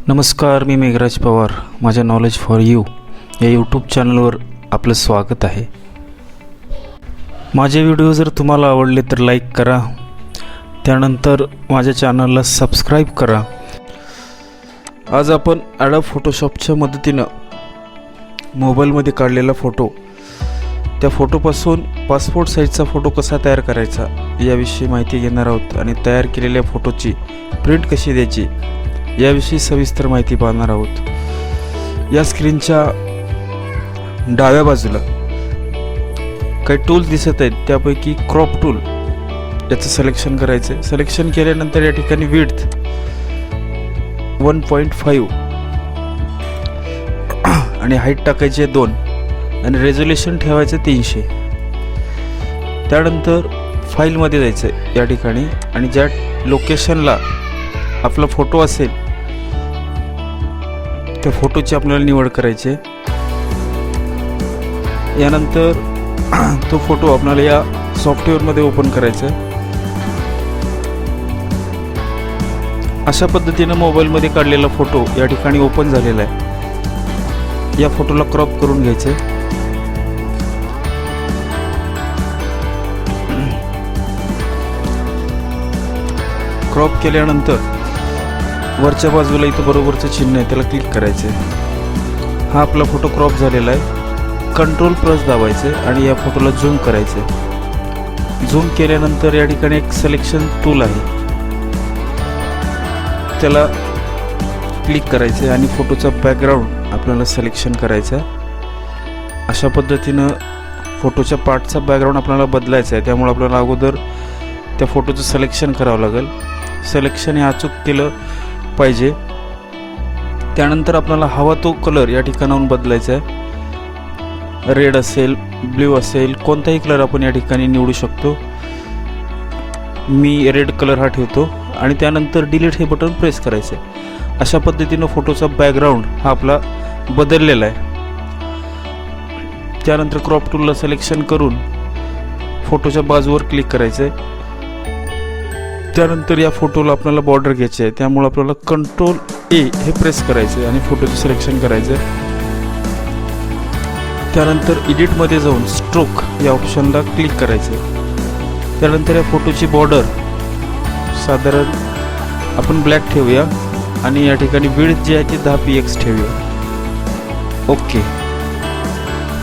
नमस्कार, मी मेघराज पवार. माझ्या knowledge for you या यूट्यूब चॅनलवर आपलं स्वागत आहे. माझे व्हिडिओ जर तुम्हाला आवडले तर लाईक करा, त्यानंतर माझ्या चॅनलला सबस्क्राईब करा. आज आपण ॲडोब फोटोशॉपच्या मदतीनं मोबाईलमध्ये काढलेला फोटो, त्या फोटोपासून पासपोर्ट साईजचा फोटो कसा तयार करायचा याविषयी माहिती घेणार आहोत आणि तयार केलेल्या फोटोची प्रिंट कशी द्यायची याविषयी सविस्तर माहिती पाहणार आहोत. या स्क्रीनच्या डाव्या बाजूला काही टूल्स दिसत आहेत, त्यापैकी क्रॉप टूल याचं सिलेक्शन करायचं आहे. सिलेक्शन केल्यानंतर या ठिकाणी विड्थ 1.5 आणि हाईट टाकायची आहे 2 आणि रेझोल्युशन ठेवायचं 300. त्यानंतर फाईलमध्ये जायचं आहे या ठिकाणी आणि ज्या लोकेशनला आपला फोटो असेल त्या फोटोची आपल्याला निवड करायची आहे. यानंतर तो फोटो आपल्याला या सॉफ्टवेअरमध्ये ओपन करायचा आहे. अशा पद्धतीनं मोबाईलमध्ये काढलेला फोटो या ठिकाणी ओपन झालेला आहे. या फोटोला क्रॉप करून घ्यायचं आहे. क्रॉप केल्यानंतर वरच्या बाजूला इथं बरोबरचं चिन्ह आहे, त्याला क्लिक करायचं आहे. हा आपला फोटो क्रॉप झालेला आहे. कंट्रोल प्लस दाबायचं आहे आणि या फोटोला झूम करायचं आहे. झूम केल्यानंतर या ठिकाणी एक सिलेक्शन टूल आहे, त्याला क्लिक करायचं आहे आणि फोटोचा बॅकग्राऊंड आपल्याला सिलेक्शन करायचा आहे. अशा पद्धतीनं फोटोच्या पार्टचा बॅकग्राऊंड आपल्याला बदलायचा आहे, त्यामुळे आपल्याला अगोदर त्या फोटोचं सिलेक्शन करावं लागेल. सिलेक्शन हे अचूक केलं पाहिजे. त्यानंतर आपल्याला हवा तो कलर या ठिकाणाहून बदलायचा आहे. रेड असेल, ब्ल्यू असेल, कोणताही कलर आपण या ठिकाणी निवडू शकतो. मी रेड कलर हा ठेवतो आणि त्यानंतर डिलीट हे बटन प्रेस करायचं आहे. अशा पद्धतीनं फोटोचा बॅकग्राऊंड हा आपला बदललेला आहे. त्यानंतर क्रॉप टूलला सिलेक्शन करून फोटोच्या बाजूवर क्लिक करायचं आहे. त्यानंतर या फोटोला आपल्याला बॉर्डर घ्यायची आहे, त्यामुळे आपल्याला कंट्रोल ए हे प्रेस करायचं आहे आणि फोटोचं सिलेक्शन करायचं आहे. त्यानंतर एडिटमध्ये जाऊन स्ट्रोक या ऑप्शनला क्लिक करायचं आहे. त्यानंतर या फोटोची बॉर्डर साधारण आपण ब्लॅक ठेवूया आणि या ठिकाणी विड्थ जी आहे ती 10 px ठेवूया. ओके.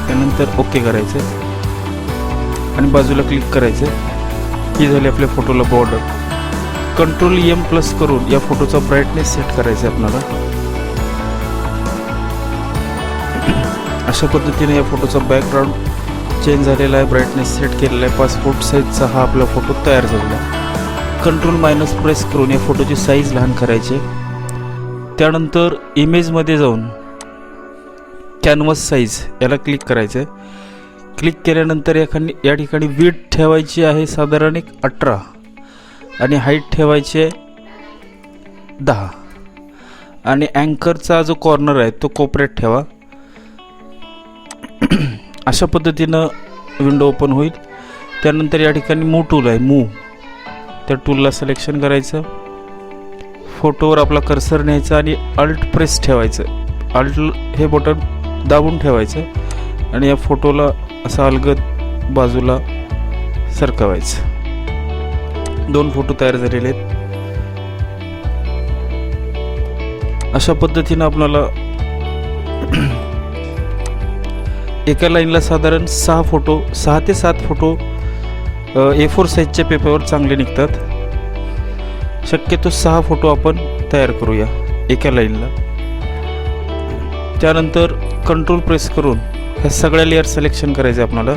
त्यानंतर ओके करायचं आणि बाजूला क्लिक करायचं. ही झाली आपल्या फोटोला बॉर्डर. कंट्रोल M प्लस करून या फोटोचा ब्राईटनेस सेट करायचा आहे आपल्याला. अशा पद्धतीने या फोटोचा बॅकग्राऊंड चेंज झालेला आहे, ब्राईटनेस सेट केलेला आहे. पासपोर्ट साईजचा हा आपला फोटो तयार झालेला आहे. कंट्रोल मायनस प्रेस करून या फोटोची साईज लहान करायची. त्यानंतर इमेजमध्ये जाऊन कॅनव्हास साईज याला क्लिक करायचं आहे. क्लिक केल्यानंतर या ठिकाणी विड्थ ठेवायची आहे साधारण 18 आणि हाईट ठेवायची आहे 10 आणि अँकरचा जो कॉर्नर आहे तो कोपऱ्यात ठेवा. अशा पद्धतीनं विंडो ओपन होईल. त्यानंतर या ठिकाणी मूव टूल आहे, मूव त्या टूलला सिलेक्शन करायचं. फोटोवर आपला कर्सर न्यायचा आणि अल्ट प्रेस ठेवायचं. अल्ट हे बटन दाबून ठेवायचं आणि या फोटोला असं अलगद बाजूला सरकवायचं. 2 फोटो तयार झालेले आहेत. अशा पद्धतीनं आपल्याला एका लाईनला साधारण 6 ते 7 फोटो A4 साईजच्या पेपरवर चांगले निघतात. शक्यतो 6 फोटो आपण तयार करूया एका लाईनला. त्यानंतर कंट्रोल प्रेस करून ह्या सगळ्या लेअर सिलेक्शन करायचे आपल्याला,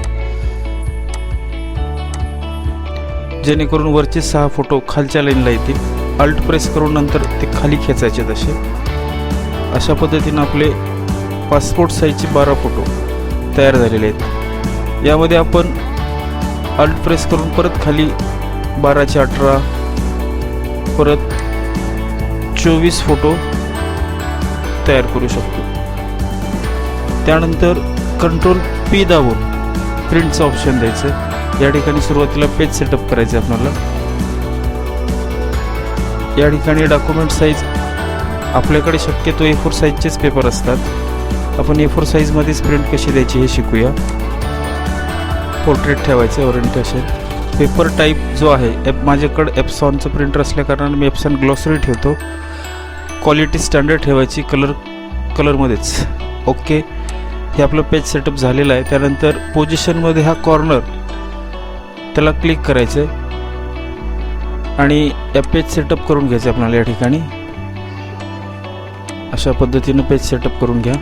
जेणेकरून वरचे 6 फोटो खालच्या लाईनला येतील. अल्ट प्रेस करून नंतर ते खाली खेचायचे तसे. अशा पद्धतीनं आपले पासपोर्ट साईजचे 12 फोटो तयार झालेले आहेत. यामध्ये आपण अल्ट प्रेस करून परत खाली 12चे 18 परत 24 फोटो तयार करू शकतो. त्यानंतर कंट्रोल P दाबून प्रिंटचं ऑप्शन द्यायचं. या ठिकाणी सुरुवातीला पेज सेटअप करायचे आपल्याला. या ठिकाणी डॉक्युमेंट साईज आपल्याकडे शक्यतो A4 साईजचेच पेपर असतात. आपण A4 साईजमध्येच प्रिंट कशी द्यायची हे शिकूया. पोर्ट्रेट ठेवायचं ओरिएंटेशन. पेपर टाईप जो आहे माझ्याकडे एप्सॉनचं प्रिंटर असल्याकारणाने मी एप्सॉन ग्लॉसरी ठेवतो. क्वालिटी स्टँडर्ड ठेवायची कलरमध्येच. ओके, हे आपलं पेज सेटअप झालेलं आहे. त्यानंतर पोझिशनमध्ये हा कॉर्नर त्याला क्लिक करायचं आणि या पेज सेटअप करून घ्यायचं आपल्याला. या ठिकाणी अशा पद्धतीनं पेज सेटअप करून घ्या.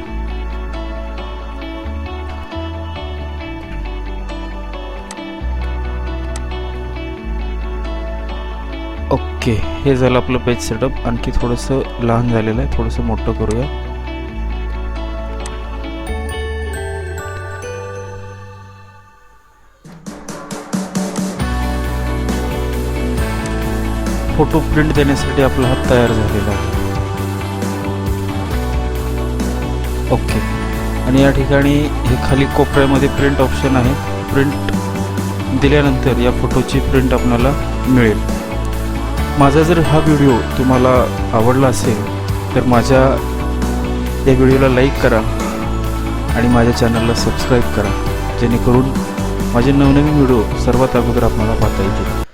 ओके, हे झालं आपलं पेज सेटअप. आणखी थोडंसं लहान झालेलं आहे, थोडंसं मोठं करूया. फोटो प्रिंट देण्यासाठी आपला हात तयार झालेला आहे. ओके, आणि या ठिकाणी हे खाली कोपऱ्यामध्ये प्रिंट ऑप्शन आहे. प्रिंट दिल्यानंतर या फोटोची प्रिंट आपल्याला मिळेल. माझा जर हा व्हिडिओ तुम्हाला आवडला असेल तर माझ्या या व्हिडिओला लाईक करा आणि माझ्या चॅनलला सबस्क्राईब करा, जेणेकरून माझे नवनवीन व्हिडिओ सर्वात अगोदर आपल्याला पाहता येतील.